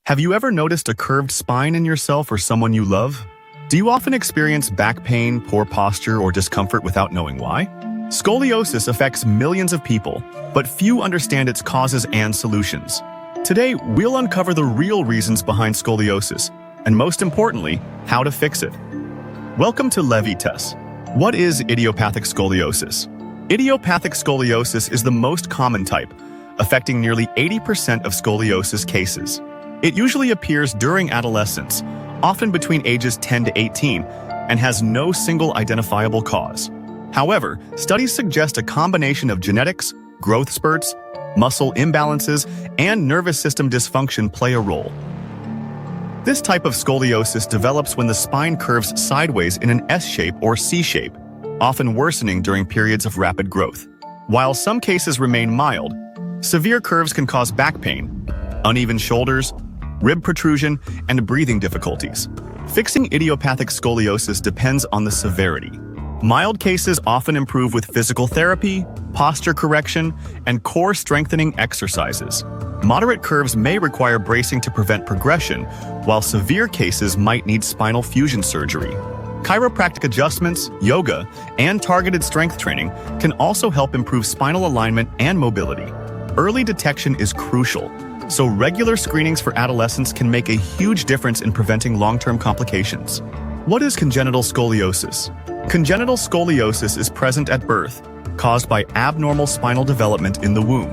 Have you ever noticed a curved spine in yourself or someone you love? Do you often experience back pain, poor posture, or discomfort without knowing why? Scoliosis affects millions of people, but few understand its causes and solutions. Today, we'll uncover the real reasons behind scoliosis, and most importantly, how to fix it. Welcome to Levitas. What is idiopathic scoliosis? Idiopathic scoliosis is the most common type, affecting nearly 80% of scoliosis cases. It usually appears during adolescence, often between ages 10 to 18, and has no single identifiable cause. However, studies suggest a combination of genetics, growth spurts, muscle imbalances, and nervous system dysfunction play a role. This type of scoliosis develops when the spine curves sideways in an S shape or C shape, often worsening during periods of rapid growth. While some cases remain mild, severe curves can cause back pain, uneven shoulders, rib protrusion, and breathing difficulties. Fixing idiopathic scoliosis depends on the severity. Mild cases often improve with physical therapy, posture correction, and core strengthening exercises. Moderate curves may require bracing to prevent progression, while severe cases might need spinal fusion surgery. Chiropractic adjustments, yoga, and targeted strength training can also help improve spinal alignment and mobility. Early detection is crucial, so regular screenings for adolescents can make a huge difference in preventing long-term complications. What is congenital scoliosis? Congenital scoliosis is present at birth, caused by abnormal spinal development in the womb.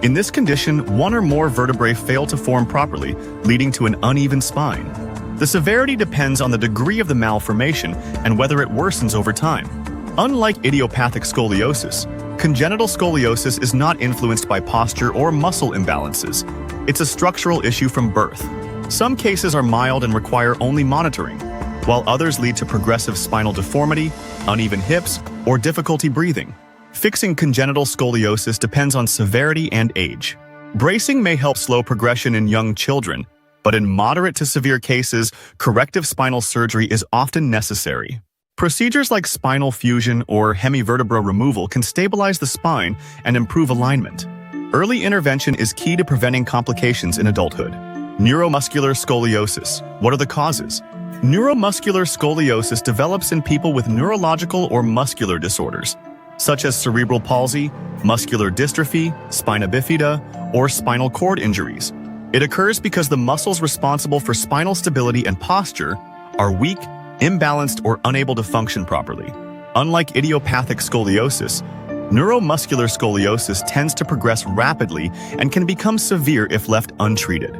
In this condition, one or more vertebrae fail to form properly, leading to an uneven spine. The severity depends on the degree of the malformation and whether it worsens over time. Unlike idiopathic scoliosis, congenital scoliosis is not influenced by posture or muscle imbalances. It's a structural issue from birth. Some cases are mild and require only monitoring, while others lead to progressive spinal deformity, uneven hips, or difficulty breathing. Fixing congenital scoliosis depends on severity and age. Bracing may help slow progression in young children, but in moderate to severe cases, corrective spinal surgery is often necessary. Procedures like spinal fusion or hemivertebra removal can stabilize the spine and improve alignment. Early intervention is key to preventing complications in adulthood. Neuromuscular scoliosis. What are the causes? Neuromuscular scoliosis develops in people with neurological or muscular disorders, such as cerebral palsy, muscular dystrophy, spina bifida, or spinal cord injuries. It occurs because the muscles responsible for spinal stability and posture are weak, imbalanced, or unable to function properly. Unlike idiopathic scoliosis, neuromuscular scoliosis tends to progress rapidly and can become severe if left untreated.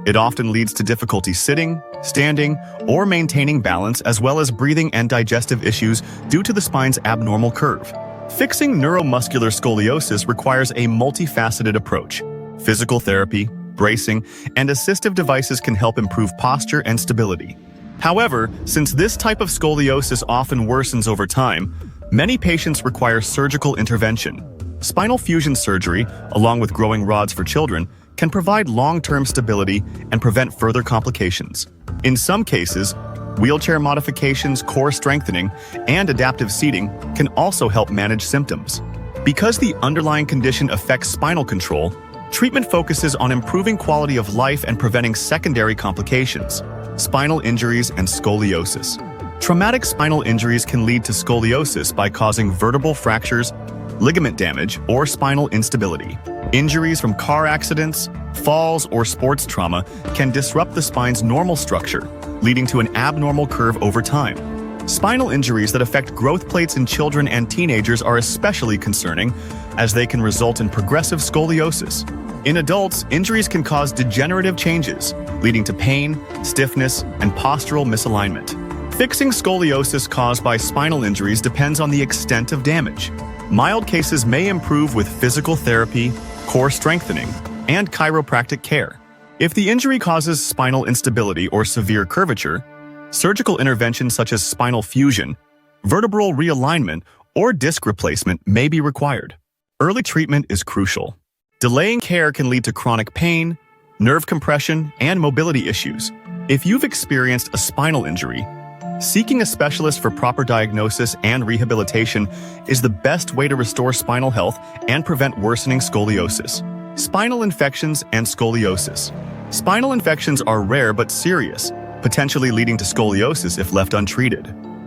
It often leads to difficulty sitting, standing, or maintaining balance, as well as breathing and digestive issues due to the spine's abnormal curve. Fixing neuromuscular scoliosis requires a multifaceted approach. Physical therapy, bracing, and assistive devices can help improve posture and stability. However, since this type of scoliosis often worsens over time, many patients require surgical intervention. Spinal fusion surgery, along with growing rods for children, can provide long-term stability and prevent further complications. In some cases, wheelchair modifications, core strengthening, and adaptive seating can also help manage symptoms. Because the underlying condition affects spinal control, treatment focuses on improving quality of life and preventing secondary complications, spinal injuries and scoliosis. Traumatic spinal injuries can lead to scoliosis by causing vertebral fractures, ligament damage, or spinal instability. Injuries from car accidents, falls, or sports trauma can disrupt the spine's normal structure, leading to an abnormal curve over time. Spinal injuries that affect growth plates in children and teenagers are especially concerning, as they can result in progressive scoliosis. In adults, injuries can cause degenerative changes, leading to pain, stiffness, and postural misalignment. Fixing scoliosis caused by spinal injuries depends on the extent of damage. Mild cases may improve with physical therapy, core strengthening, and chiropractic care. If the injury causes spinal instability or severe curvature, surgical interventions such as spinal fusion, vertebral realignment, or disc replacement may be required. Early treatment is crucial. Delaying care can lead to chronic pain, nerve compression, and mobility issues. If you've experienced a spinal injury, seeking a specialist for proper diagnosis and rehabilitation is the best way to restore spinal health and prevent worsening scoliosis. Spinal infections and scoliosis. Spinal infections are rare but serious, potentially leading to scoliosis if left untreated.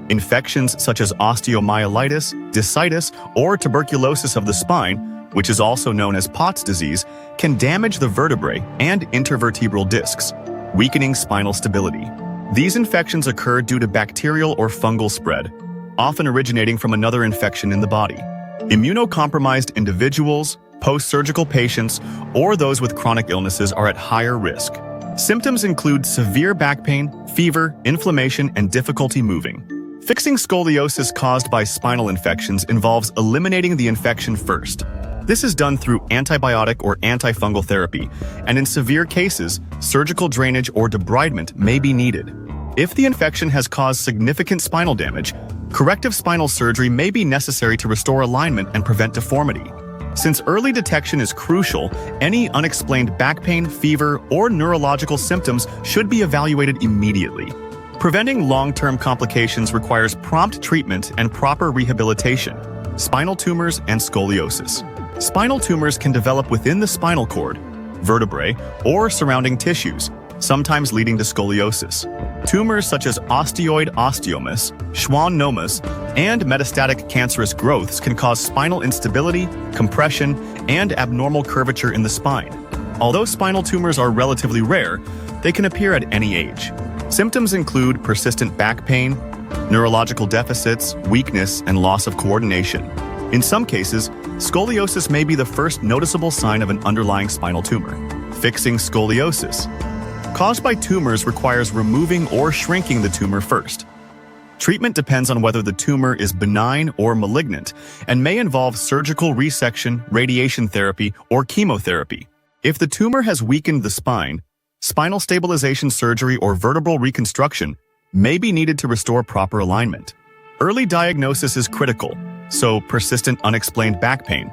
Infections such as osteomyelitis, discitis, or tuberculosis of the spine, which is also known as Pott's disease, can damage the vertebrae and intervertebral discs, weakening spinal stability. These infections occur due to bacterial or fungal spread, often originating from another infection in the body. Immunocompromised individuals, post-surgical patients, or those with chronic illnesses are at higher risk. Symptoms include severe back pain, fever, inflammation, and difficulty moving. Fixing scoliosis caused by spinal infections involves eliminating the infection first. This is done through antibiotic or antifungal therapy, and in severe cases, surgical drainage or debridement may be needed. If the infection has caused significant spinal damage, corrective spinal surgery may be necessary to restore alignment and prevent deformity. Since early detection is crucial, any unexplained back pain, fever, or neurological symptoms should be evaluated immediately. Preventing long-term complications requires prompt treatment and proper rehabilitation. Spinal tumors and scoliosis. Spinal tumors can develop within the spinal cord, vertebrae, or surrounding tissues, sometimes leading to scoliosis. Tumors such as osteoid osteomas, schwannomas, and metastatic cancerous growths can cause spinal instability, compression, and abnormal curvature in the spine. Although spinal tumors are relatively rare, they can appear at any age. Symptoms include persistent back pain, neurological deficits, weakness, and loss of coordination. In some cases, scoliosis may be the first noticeable sign of an underlying spinal tumor. Fixing scoliosis caused by tumors requires removing or shrinking the tumor first. Treatment depends on whether the tumor is benign or malignant and may involve surgical resection, radiation therapy, or chemotherapy. If the tumor has weakened the spine, spinal stabilization surgery or vertebral reconstruction may be needed to restore proper alignment. Early diagnosis is critical, so persistent unexplained back pain,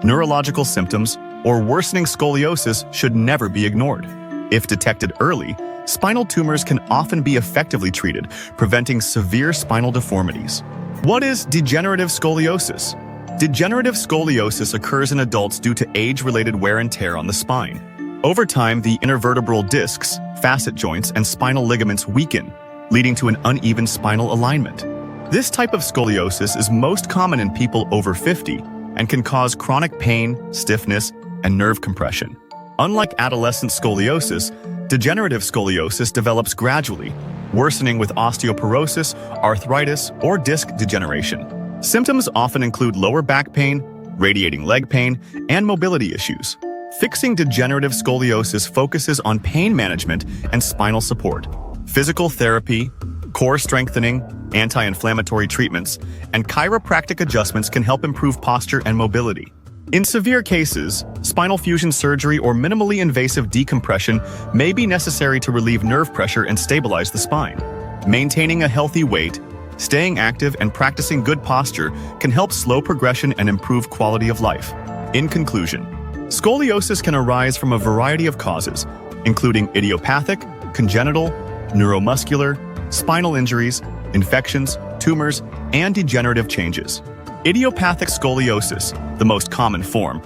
neurological symptoms, or worsening scoliosis should never be ignored. If detected early, spinal tumors can often be effectively treated, preventing severe spinal deformities. What is degenerative scoliosis? Degenerative scoliosis occurs in adults due to age-related wear and tear on the spine. Over time, the intervertebral discs, facet joints, and spinal ligaments weaken, leading to an uneven spinal alignment. This type of scoliosis is most common in people over 50 and can cause chronic pain, stiffness, and nerve compression. Unlike adolescent scoliosis, degenerative scoliosis develops gradually, worsening with osteoporosis, arthritis, or disc degeneration. Symptoms often include lower back pain, radiating leg pain, and mobility issues. Fixing degenerative scoliosis focuses on pain management and spinal support. Physical therapy, core strengthening, anti-inflammatory treatments, and chiropractic adjustments can help improve posture and mobility. In severe cases, spinal fusion surgery or minimally invasive decompression may be necessary to relieve nerve pressure and stabilize the spine. Maintaining a healthy weight, staying active, and practicing good posture can help slow progression and improve quality of life. In conclusion, scoliosis can arise from a variety of causes, including idiopathic, congenital, neuromuscular, spinal injuries, infections, tumors, and degenerative changes. Idiopathic scoliosis, the most common form,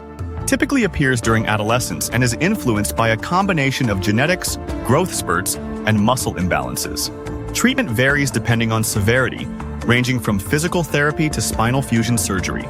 typically appears during adolescence and is influenced by a combination of genetics, growth spurts, and muscle imbalances. Treatment varies depending on severity, ranging from physical therapy to spinal fusion surgery.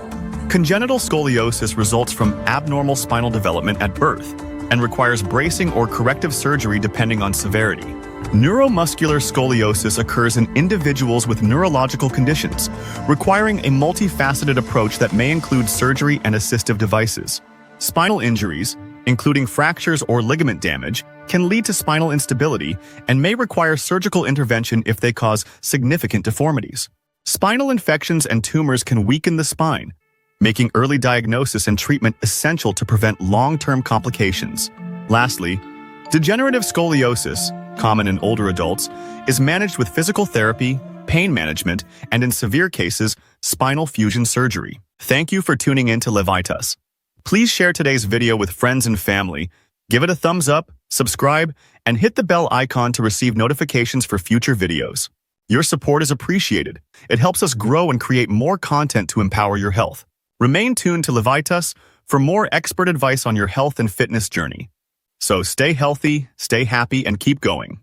Congenital scoliosis results from abnormal spinal development at birth and requires bracing or corrective surgery depending on severity. Neuromuscular scoliosis occurs in individuals with neurological conditions, requiring a multifaceted approach that may include surgery and assistive devices. Spinal injuries, including fractures or ligament damage, can lead to spinal instability and may require surgical intervention if they cause significant deformities. Spinal infections and tumors can weaken the spine, making early diagnosis and treatment essential to prevent long-term complications. Lastly, degenerative scoliosis, common in older adults, is managed with physical therapy, pain management, and in severe cases, spinal fusion surgery. Thank you for tuning in to Levitas. Please share today's video with friends and family, give it a thumbs up, subscribe, and hit the bell icon to receive notifications for future videos. Your support is appreciated. It helps us grow and create more content to empower your health. Remain tuned to Levitas for more expert advice on your health and fitness journey. So stay healthy, stay happy, and keep going.